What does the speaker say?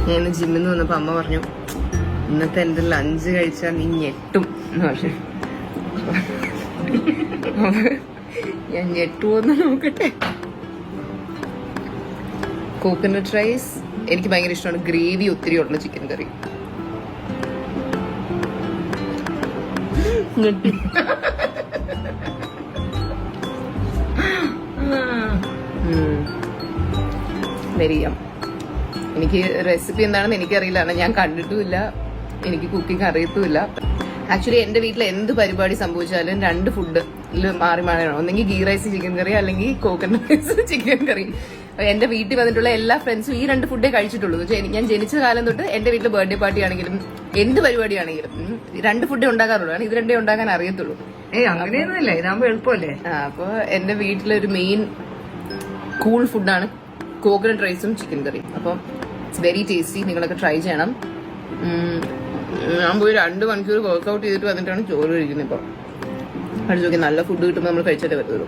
ഞാൻ ഇന്ന് ജിമ്മിൽ നിന്ന് വന്നപ്പോൾ അമ്മ പറഞ്ഞു ഇന്നത്തെ എൻ്റെ ലഞ്ച് കഴിച്ചാൽ നീ ഞെട്ടും എന്ന് പറഞ്ഞു. ഞാൻ ഞെട്ടുവോന്ന് നോക്കട്ടെ. കോക്കനട്ട് റൈസ് എനിക്ക് ഭയങ്കര ഇഷ്ടമാണ്. ഗ്രേവി ഒത്തിരി ഉള്ള ചിക്കൻ കറി. വരികം. എനിക്ക് റെസിപ്പി എന്താണെന്ന് എനിക്കറിയില്ല, ഞാൻ കണ്ടിട്ടുമില്ല, എനിക്ക് കുക്കിംഗ് അറിയത്തുമില്ല. ആക്ച്വലി എൻ്റെ വീട്ടിൽ എന്ത് പരിപാടി സംഭവിച്ചാലും 2 ഫുഡിൽ മാറി മാറിയാണ്. ഒന്നെങ്കിൽ ഗീ റൈസ് ചിക്കൻ കറി, അല്ലെങ്കിൽ കോക്കനട്ട് റൈസ് ചിക്കൻ കറി. എന്റെ വീട്ടിൽ വന്നിട്ടുള്ള എല്ലാ ഫ്രണ്ട്സും ഈ 2 ഫുഡേ കഴിച്ചിട്ടുള്ളൂ. ഞാൻ ജനിച്ച കാലം തൊട്ട് എന്റെ വീട്ടിൽ ബർത്ത്ഡേ പാർട്ടി ആണെങ്കിലും എന്ത് പരിപാടിയാണെങ്കിലും 2 ഫുഡേ ഉണ്ടാക്കാറുള്ളൂ. ഇത് 2 ഉണ്ടാക്കാൻ അറിയത്തുള്ളൂ. അങ്ങനെയൊന്നുമില്ല, ഇതാകുമ്പോ എളുപ്പമല്ലേ. അപ്പൊ എന്റെ വീട്ടിലൊരു മെയിൻ കൂൾ ഫുഡാണ് കോക്കനട്ട് റൈസും ചിക്കൻ കറിയും. അപ്പം ഇറ്റ്സ് വെരി ടേസ്റ്റി. നിങ്ങളൊക്കെ ട്രൈ ചെയ്യണം. ഞാൻ പോയി 2 മണിക്കൂർ വർക്ക്ഔട്ട് ചെയ്തിട്ട് വന്നിട്ടാണ് ചോറ് കഴിക്കുന്നത്. ഇപ്പം കഴിച്ചു നോക്കി, നല്ല ഫുഡ് കിട്ടുമ്പോൾ നമ്മൾ കഴിച്ചിട്ടേ പറ്റുള്ളൂ.